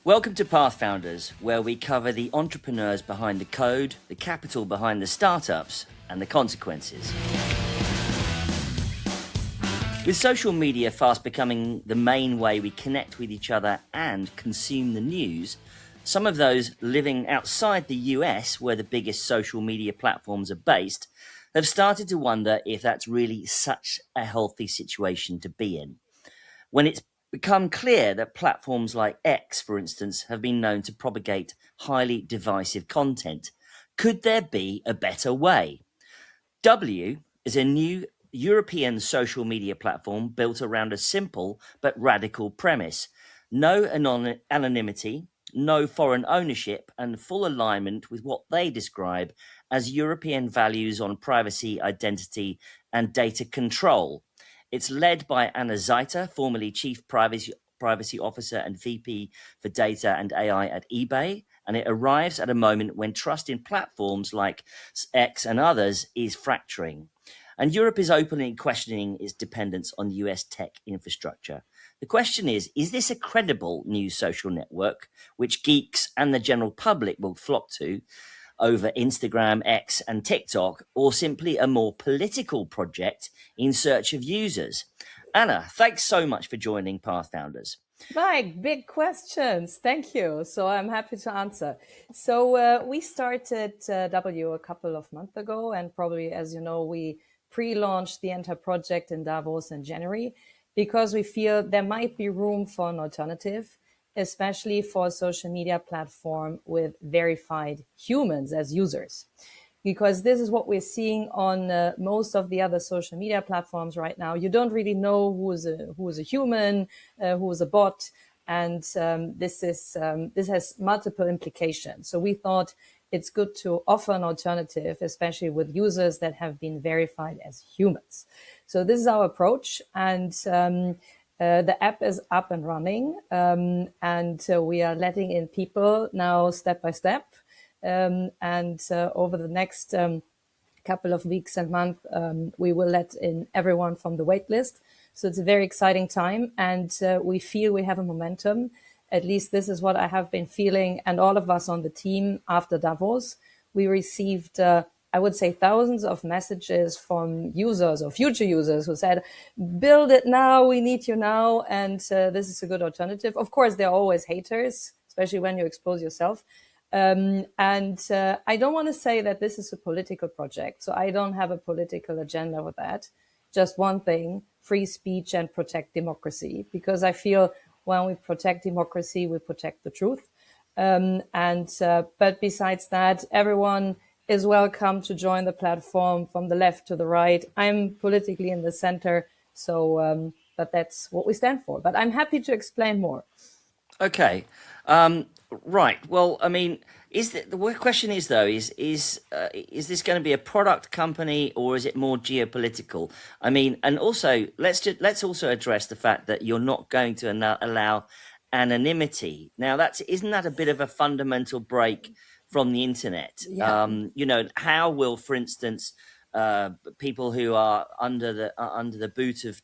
Welcome to Pathfounders, where we cover the entrepreneurs behind the code, the capital behind the startups, and the consequences. With social media fast becoming the main way we connect with each other and consume the news, some of those living outside the US, where the biggest social media platforms are based, have started to wonder if that's really such a healthy situation to be in. When it's become clear that platforms like X, for instance, have been known to propagate highly divisive content, could there be a better way? W is a new European social media platform built around a simple but radical premise: no anonymity, no foreign ownership, and full alignment with what they describe as European values on privacy, identity, and data control. It's led by Anna Zeiter, formerly Chief Privacy Officer and VP for Data and AI at eBay, and it arrives at a moment when trust in platforms like X and others is fracturing. And Europe is openly questioning its dependence on US tech infrastructure. The question is this a credible new social network which geeks and the general public will flock to over Instagram, X, and TikTok, or simply a more political project in search of users? Anna, thanks so much for joining Pathfounders. Mike, big questions. Thank you. So I'm happy to answer. So we started W a couple of months ago, and probably, as you know, we pre-launched the entire project in Davos in January because we feel there might be room for an alternative, especially for a social media platform with verified humans as users. Because this is what we're seeing on most of the other social media platforms right now. You don't really know who is a human, who is a bot, and this has multiple implications. So we thought it's good to offer an alternative, especially with users that have been verified as humans. So this is our approach, and the app is up and running, and we are letting in people now step by step. And over the next couple of weeks and months, we will let in everyone from the waitlist. So it's a very exciting time, and we feel we have a momentum. At least this is what I have been feeling, and all of us on the team after Davos. We received, I would say, thousands of messages from users or future users who said, build it now, we need you now, and this is a good alternative. Of course, there are always haters, especially when you expose yourself. And I don't want to say that this is a political project, so I don't have a political agenda with that. Just one thing: free speech and protect democracy, because I feel when we protect democracy, we protect the truth. But besides that, everyone is welcome to join the platform from the left to the right. I'm politically in the center, so but that's what we stand for. But I'm happy to explain more. Okay. Right. Well, I mean, the question is though, is this going to be a product company or is it more geopolitical? I mean, and also let's also address the fact that you're not going to allow anonymity. Now, isn't that a bit of a fundamental break from the internet? Yeah. How will, for instance, people who are under the boot of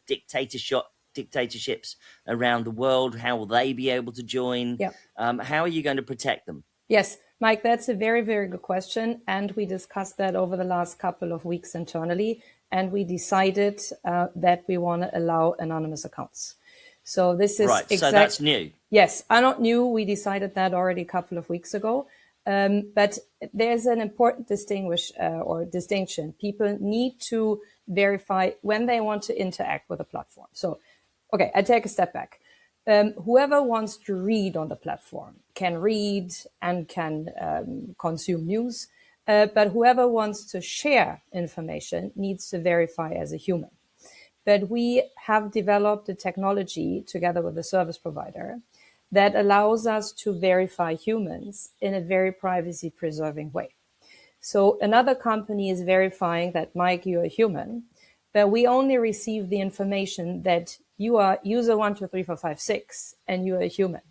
dictatorships around the world, how will they be able to join? Yeah. How are you going to protect them? Yes, Mike, that's a very, very good question. And we discussed that over the last couple of weeks internally. And we decided that we want to allow anonymous accounts. So this is right. So that's new. Yes, not new. We decided that already a couple of weeks ago. But there's an important distinction. People need to verify when they want to interact with a platform. So, okay, I take a step back. Whoever wants to read on the platform can read and can consume news, but whoever wants to share information needs to verify as a human. But we have developed a technology together with a service provider that allows us to verify humans in a very privacy-preserving way. So another company is verifying that, Mike, you're a human, but we only receive the information that you are user 123456 and you're a human.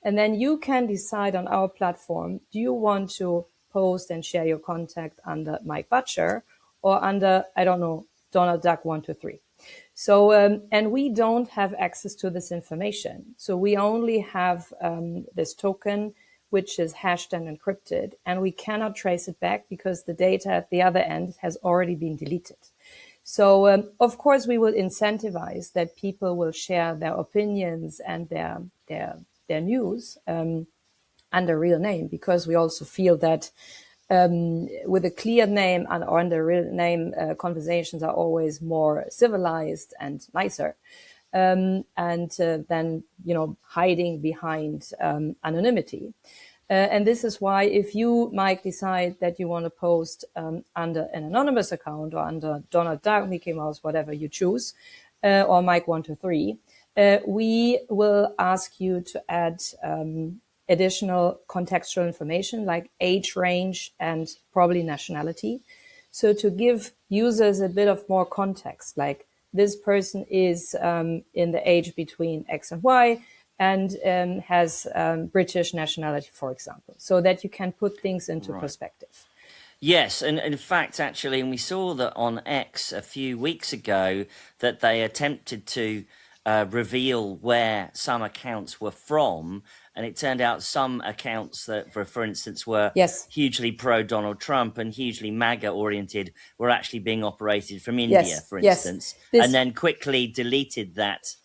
And then you can decide on our platform, do you want to post and share your contact under Mike Butcher or under, I don't know, Donald Duck 123? So, and we don't have access to this information. So we only have this token, which is hashed and encrypted, and we cannot trace it back because the data at the other end has already been deleted. So, of course, we will incentivize that people will share their opinions and their news under real name, because we also feel that with a clear name and or under real name, conversations are always more civilized and nicer. And then, hiding behind anonymity. And this is why if you, Mike, decide that you want to post under an anonymous account or under Donald Duck, Mickey Mouse, whatever you choose, or Mike123, we will ask you to add additional contextual information like age range and probably nationality. So to give users a bit of more context, like this person is in the age between X and Y and has British nationality, for example, so that you can put things into perspective. Yes, and in fact, actually, and we saw that on X a few weeks ago that they attempted to reveal where some accounts were from, and it turned out some accounts that, for instance, were hugely pro-Donald Trump and hugely MAGA-oriented were actually being operated from India, for instance, and then quickly deleted that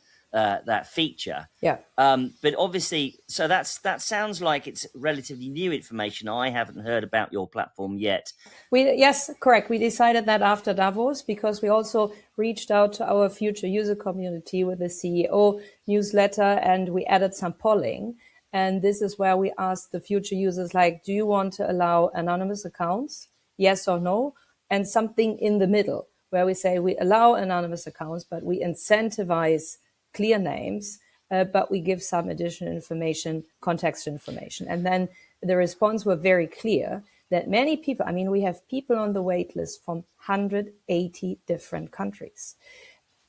feature. But obviously, so that sounds like it's relatively new information. I haven't heard about your platform yet. Yes, correct. We decided that after Davos, because we also reached out to our future user community with the CEO newsletter, and we added some polling. And this is where we asked the future users, like, do you want to allow anonymous accounts? Yes or no? And something in the middle, where we say we allow anonymous accounts, but we incentivize clear names, but we give some additional information, context information. And then the response were very clear that many people, I mean, we have people on the wait list from 180 different countries.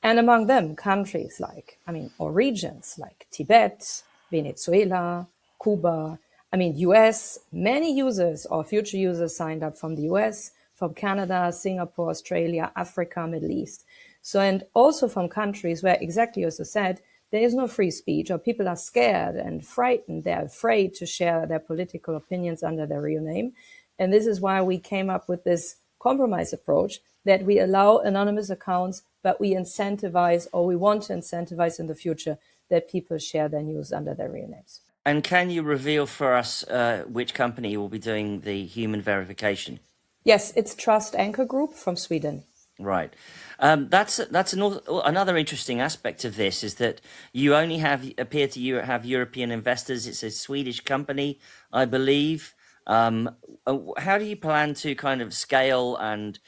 And among them, countries like, or regions like Tibet, Venezuela, Cuba, US, many users or future users signed up from the US, from Canada, Singapore, Australia, Africa, Middle East. So, and also from countries where, exactly as you said, there is no free speech, or people are scared and frightened. They're afraid to share their political opinions under their real name. And this is why we came up with this compromise approach that we allow anonymous accounts, but we incentivize, or we want to incentivize in the future, that people share their news under their real names. And can you reveal for us which company will be doing the human verification? Yes, it's Trust Anchor Group from Sweden. Right. That's another interesting aspect of this, is that you only appear to have European investors. It's a Swedish company, I believe. How do you plan to kind of scale and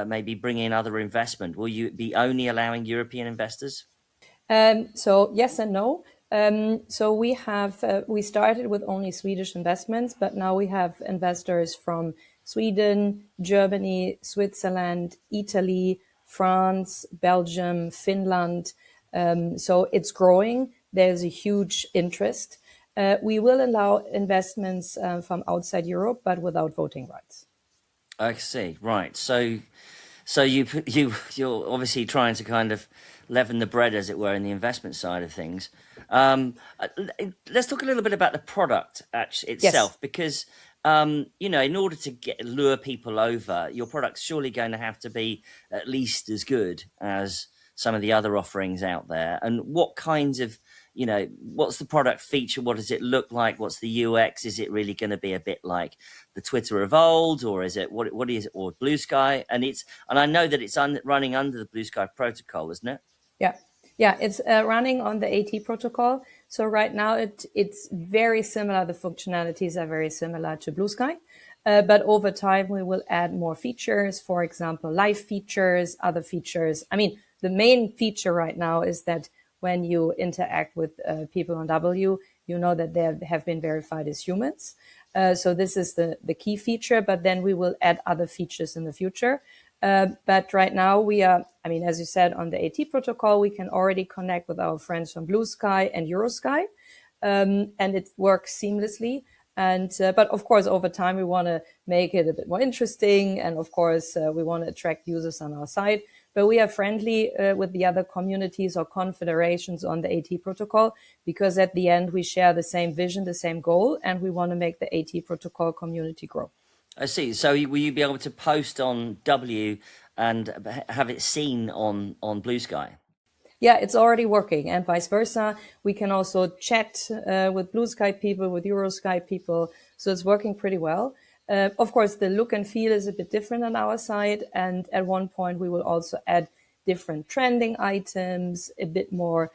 maybe bring in other investment? Will you be only allowing European investors? So yes and no. So we started with only Swedish investments, but now we have investors from Sweden, Germany, Switzerland, Italy, France, Belgium, Finland. So it's growing. There's a huge interest. We will allow investments from outside Europe, but without voting rights. I see. Right. So you're obviously trying to kind of leaven the bread, as it were, in the investment side of things. Let's talk a little bit about the product itself, because in order to lure people over, your product's surely going to have to be at least as good as some of the other offerings out there. And what kinds of, what's the product feature? What does it look like? What's the UX? Is it really going to be a bit like the Twitter of old, or is it what is it, or Blue Sky? And I know that it's running under the Blue Sky protocol, isn't it? Yeah, it's running on the AT protocol. So right now it's very similar. The functionalities are very similar to Blue Sky. But over time, we will add more features, for example, live features, other features. The main feature right now is that when you interact with people on W, you know that they have been verified as humans. So this is the key feature, but then we will add other features in the future. But right now we are, as you said, on the AT protocol, we can already connect with our friends from Blue Sky and Eurosky, and it works seamlessly. And but of course, over time, we want to make it a bit more interesting. And of course, we want to attract users on our site. but we are friendly with the other communities or confederations on the AT protocol, because at the end we share the same vision, the same goal, and we want to make the AT protocol community grow. I see. So will you be able to post on W and have it seen on Blue Sky? Yeah, it's already working, and vice versa. We can also chat with Blue Sky people, with Eurosky people. So it's working pretty well. Of course, the look and feel is a bit different on our side. And at one point, we will also add different trending items, a bit more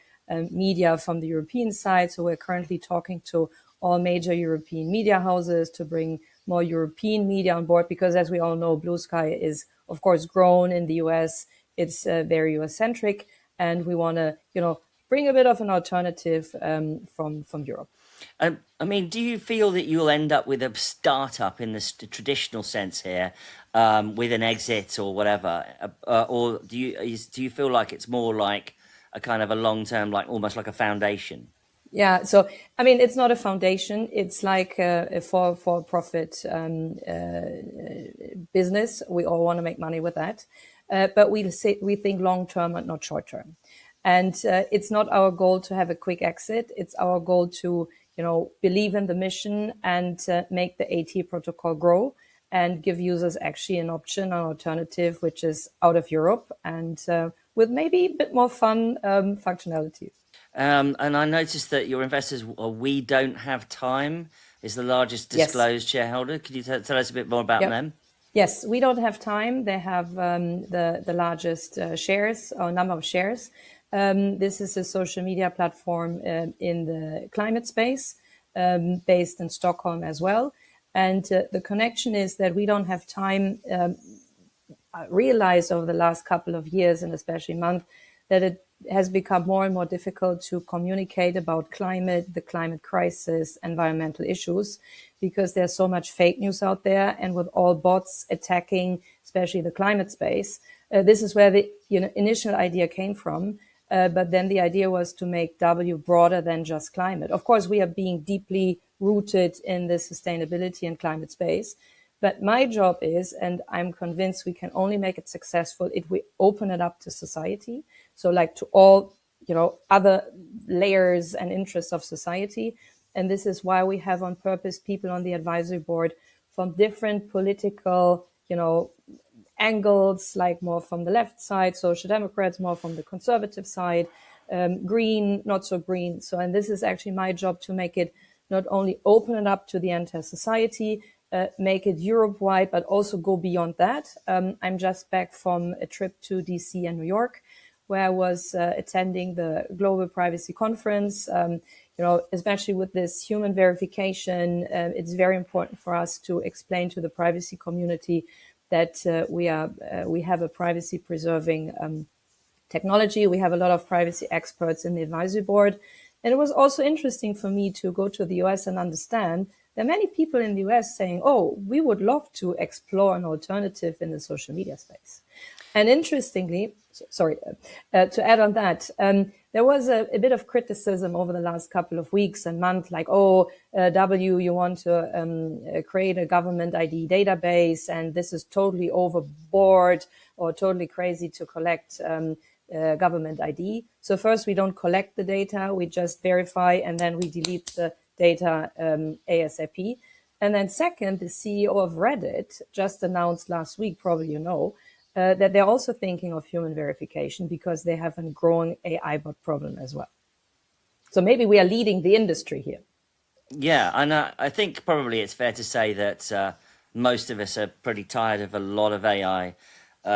media from the European side. So we're currently talking to all major European media houses to bring more European media on board, because as we all know, Blue Sky is, of course, grown in the US. It's very US-centric. And we want to, bring a bit of an alternative from Europe. I mean, do you feel that you'll end up with a startup in the traditional sense here, with an exit or whatever, or do you feel like it's more like a kind of a long-term, like almost like a foundation? Yeah, so I mean, it's not a foundation; it's like a for-profit business. We all want to make money with that. But we think long-term and not short-term. And it's not our goal to have a quick exit. It's our goal to, believe in the mission and make the AT protocol grow and give users actually an option, an alternative, which is out of Europe and with maybe a bit more fun functionality. And I noticed that your investors, We Don't Have Time, is the largest disclosed shareholder. Could you tell us a bit more about them? Yes, We Don't Have Time. They have the largest shares or number of shares. This is a social media platform in the climate space, based in Stockholm as well. And the connection is that We Don't Have Time realized over the last couple of years, and especially month, that it has become more and more difficult to communicate about climate, the climate crisis, environmental issues, because there's so much fake news out there, and with all bots attacking, especially the climate space. This is where the initial idea came from. But then the idea was to make W broader than just climate. Of course, we are being deeply rooted in the sustainability and climate space. But my job is, and I'm convinced we can only make it successful if we open it up to society. So like to all, other layers and interests of society. And this is why we have on purpose people on the advisory board from different political, angles, like more from the left side, Social Democrats, more from the conservative side, green, not so green. So, and this is actually my job to make it not only open it up to the entire society, make it Europe-wide, but also go beyond that. I'm just back from a trip to DC and New York, where I was attending the Global Privacy Conference. Especially with this human verification, it's very important for us to explain to the privacy community that we have a privacy preserving technology. We have a lot of privacy experts in the advisory board. And it was also interesting for me to go to the US and understand there are many people in the US saying, we would love to explore an alternative in the social media space. And interestingly, to add on that, there was a bit of criticism over the last couple of weeks and months, like, W, you want to create a government ID database, and this is totally overboard or totally crazy to collect government ID. So first, we don't collect the data, we just verify, and then we delete the data ASAP. And then second, the CEO of Reddit just announced last week, probably that they're also thinking of human verification because they have a growing AI bot problem as well. So maybe we are leading the industry here. Yeah, and I think probably it's fair to say that most of us are pretty tired of a lot of AI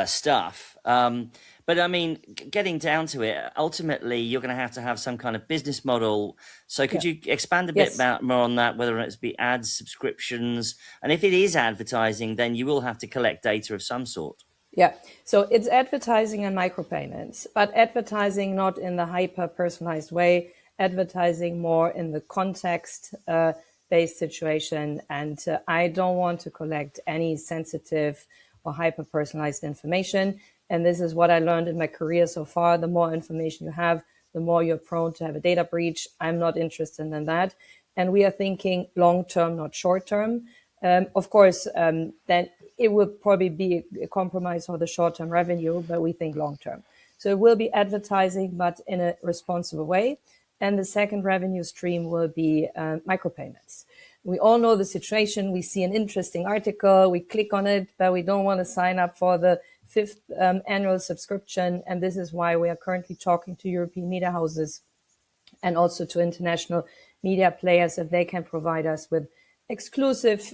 stuff. But I mean, getting down to it, ultimately, you're going to have some kind of business model. So could you expand a bit more on that, whether it's be ads, subscriptions, and if it is advertising, then you will have to collect data of some sort. Yeah, so it's advertising and micropayments, but advertising not in the hyper-personalized way, advertising more in the context-based situation. And I don't want to collect any sensitive or hyper-personalized information. And this is what I learned in my career so far. The more information you have, the more you're prone to have a data breach. I'm not interested in that. And we are thinking long-term, not short-term. Of course, then it will probably be a compromise for the short-term revenue, but we think long-term. So it will be advertising, but in a responsible way. And the second revenue stream will be micropayments. We all know the situation. We see an interesting article, we click on it, but we don't want to sign up for the fifth annual subscription. And this is why we are currently talking to European media houses and also to international media players if they can provide us with exclusive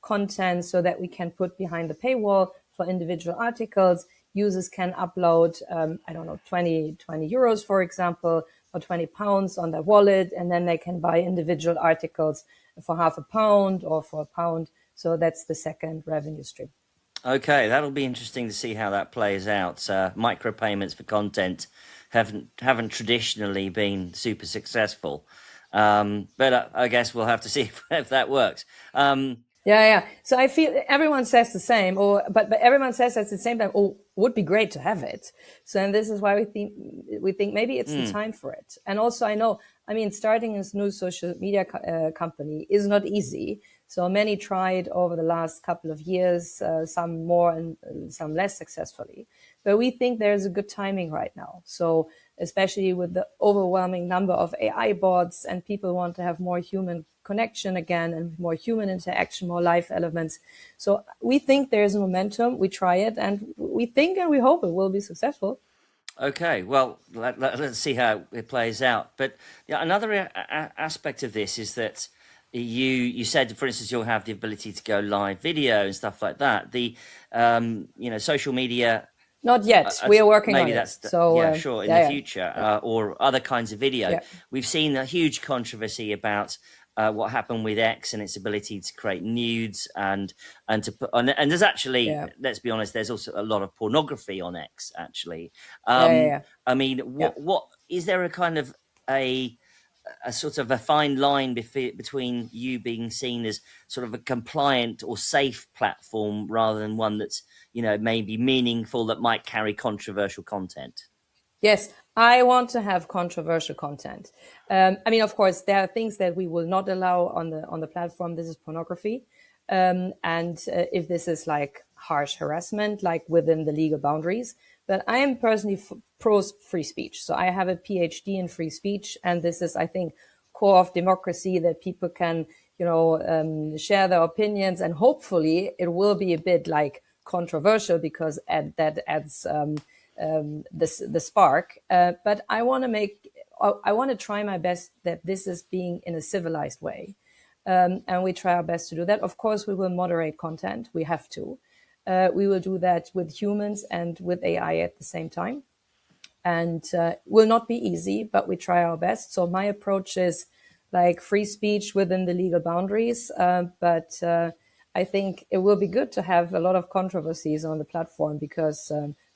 content so that we can put behind the paywall for individual articles. Users can upload, 20 euros, for example, or £20 on their wallet, and then they can buy individual articles for £0.50 or for £1. So that's the second revenue stream. Okay, that'll be interesting to see how that plays out. Micropayments for content haven't traditionally been super successful, but I guess we'll have to see if that works. Yeah. So I feel everyone says the same, but everyone says at the same time, would be great to have it. So, and this is why we think maybe it's the time for it. And also, starting this new social media company is not easy. So many tried over the last couple of years, some more and some less successfully. But we think there's a good timing right now. So especially with the overwhelming number of AI bots, and people want to have more human connection again and more human interaction, more live elements. So we think there's momentum. We try it, and we think and we hope it will be successful. Okay, well, let's see how it plays out. But another aspect of this is that you said, for instance, you'll have the ability to go live video and stuff like that. The social media. Not yet. We are working on it. Maybe that's in the future, or other kinds of video. Yeah. We've seen a huge controversy about what happened with X and its ability to create nudes and to put on. And there's actually, let's be honest, there's also a lot of pornography on X. Actually, what is there a kind of a sort of a fine line between you being seen as sort of a compliant or safe platform rather than one that's, maybe meaningful, that might carry controversial content? Yes, I want to have controversial content. Of course, there are things that we will not allow on the platform. This is pornography. And if this is like harsh harassment, like within the legal boundaries. But I am personally pro free speech. So I have a PhD in free speech. And this is, I think, core of democracy, that people can, share their opinions. And hopefully it will be a bit like controversial, because that adds the spark. But I want to try my best that this is being in a civilized way. And we try our best to do that. Of course, we will moderate content. We have to. We will do that with humans and with AI at the same time. And will not be easy, but we try our best. So my approach is like free speech within the legal boundaries. But I think it will be good to have a lot of controversies on the platform, because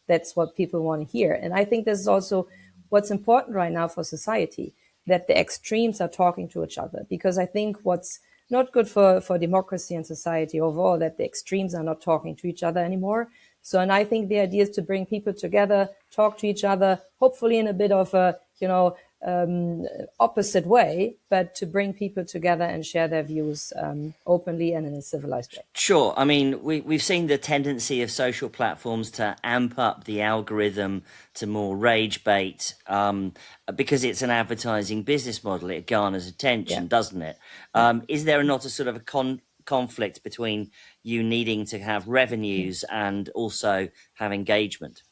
that's what people want to hear. And I think this is also what's important right now for society, that the extremes are talking to each other. Because I think what's not good for democracy and society overall, that the extremes are not talking to each other anymore. So, and I think the idea is to bring people together, talk to each other, hopefully in a bit of a, opposite way, but to bring people together and share their views openly and in a civilized way. Sure. I mean, we've seen the tendency of social platforms to amp up the algorithm to more rage bait, because it's an advertising business model. It garners attention, doesn't it? Is there not a sort of a conflict between you needing to have revenues and also have engagement?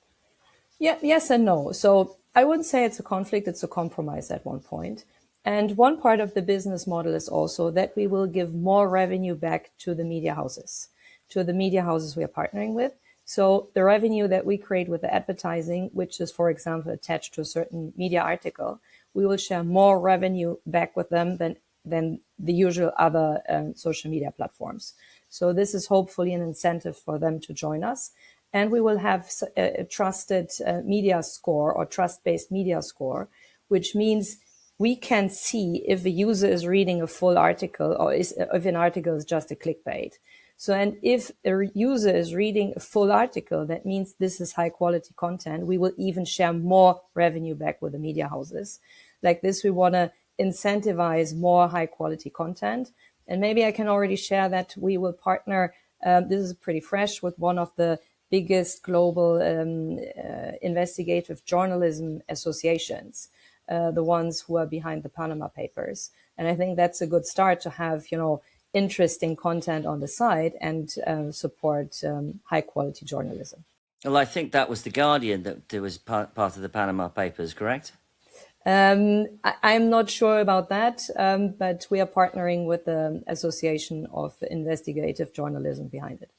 Yeah, yes and no. So I wouldn't say it's a conflict, it's a compromise at one point. And one part of the business model is also that we will give more revenue back to the media houses we are partnering with. So the revenue that we create with the advertising, which is, for example, attached to a certain media article, we will share more revenue back with them than the usual other social media platforms. So this is hopefully an incentive for them to join us. And we will have a trusted media score or trust-based media score, which means we can see if a user is reading a full article or if an article is just a clickbait. So, and if a user is reading a full article, that means this is high quality content. We will even share more revenue back with the media houses. Like this, we want to incentivize more high quality content. And maybe I can already share that we will partner This is pretty fresh with one of the biggest global investigative journalism associations, the ones who are behind the Panama Papers. And I think that's a good start to have, interesting content on the site and support high quality journalism. Well, I think that was The Guardian that was part of the Panama Papers, correct? I'm not sure about that, but we are partnering with the Association of Investigative Journalism behind it.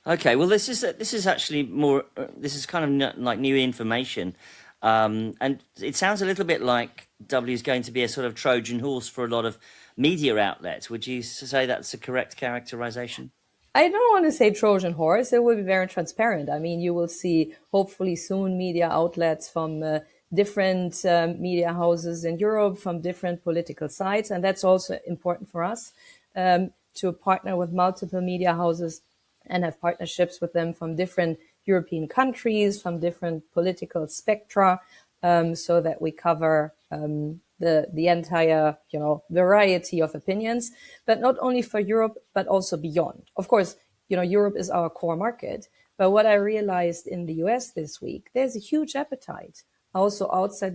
Okay, well, this is actually more. This is kind of like new information, and it sounds a little bit like W is going to be a sort of Trojan horse for a lot of media outlets. Would you say that's a correct characterization? I don't want to say Trojan horse. It will be very transparent. I mean, you will see hopefully soon media outlets from different media houses in Europe, from different political sides, and that's also important for us to partner with multiple media houses and have partnerships with them from different European countries, from different political spectra, so that we cover the entire, variety of opinions, but not only for Europe, but also beyond. Of course, Europe is our core market. But what I realized in the US this week, there's a huge appetite also outside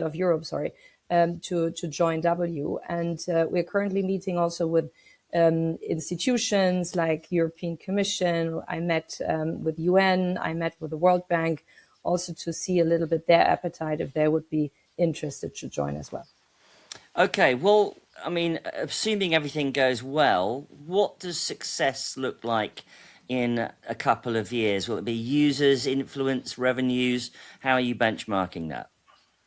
of Europe, to join W. And we're currently meeting also with institutions like European Commission. I met with UN, I met with the World Bank, also to see a little bit their appetite if they would be interested to join as well. Okay, well, I mean, assuming everything goes well, what does success look like in a couple of years? Will it be users, influence, revenues? How are you benchmarking that?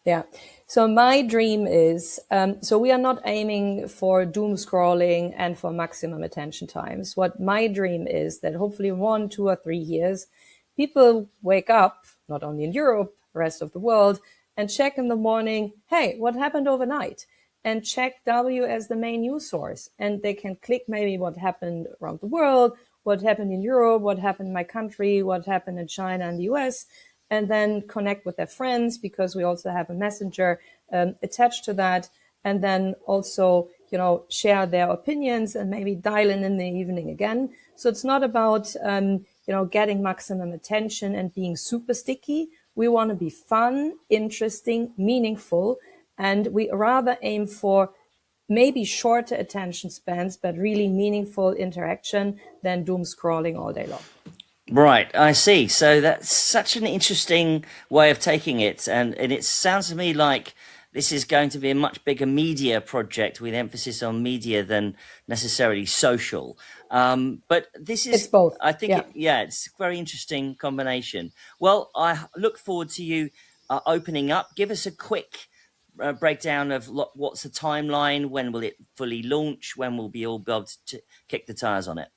Yeah. So my dream is, so we are not aiming for doom scrolling and for maximum attention times. What my dream is that hopefully 1, 2, or 3 years, people wake up, not only in Europe, the rest of the world, and check in the morning, hey, what happened overnight? And check W as the main news source. And they can click maybe what happened around the world, what happened in Europe, what happened in my country, what happened in China and the US, and then connect with their friends, because we also have a messenger attached to that, and then also, share their opinions and maybe dial in the evening again. So it's not about, getting maximum attention and being super sticky. We want to be fun, interesting, meaningful, and we rather aim for maybe shorter attention spans, but really meaningful interaction than doom scrolling all day long. Right, I see. So that's such an interesting way of taking it. And it sounds to me like this is going to be a much bigger media project with emphasis on media than necessarily social. But this is... It's both. I think, it's a very interesting combination. Well, I look forward to you opening up. Give us a quick breakdown of what's the timeline, when will it fully launch, when will we all be able to kick the tires on it?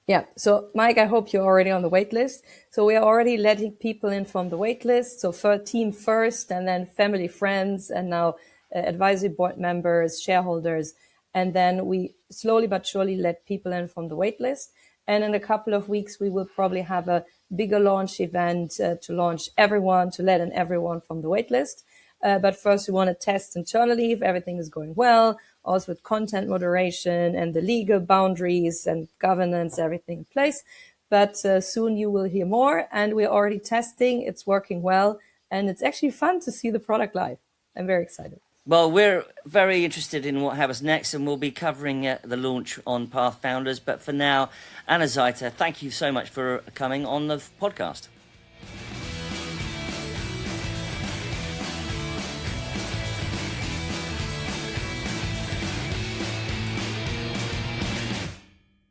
Yeah. So, Mike, I hope you're already on the wait list. So we are already letting people in from the wait list. So for team first, and then family, friends, and now advisory board members, shareholders. And then we slowly but surely let people in from the wait list. And in a couple of weeks, we will probably have a bigger launch event to launch everyone, to let in everyone from the wait list. But first, we want to test internally if everything is going well, also with content moderation and the legal boundaries and governance, everything in place. But soon you will hear more, and we're already testing. It's working well, and it's actually fun to see the product live. I'm very excited. Well, we're very interested in what happens next, and we'll be covering the launch on Pathfounders. But for now, Anna Zeiter, thank you so much for coming on the podcast.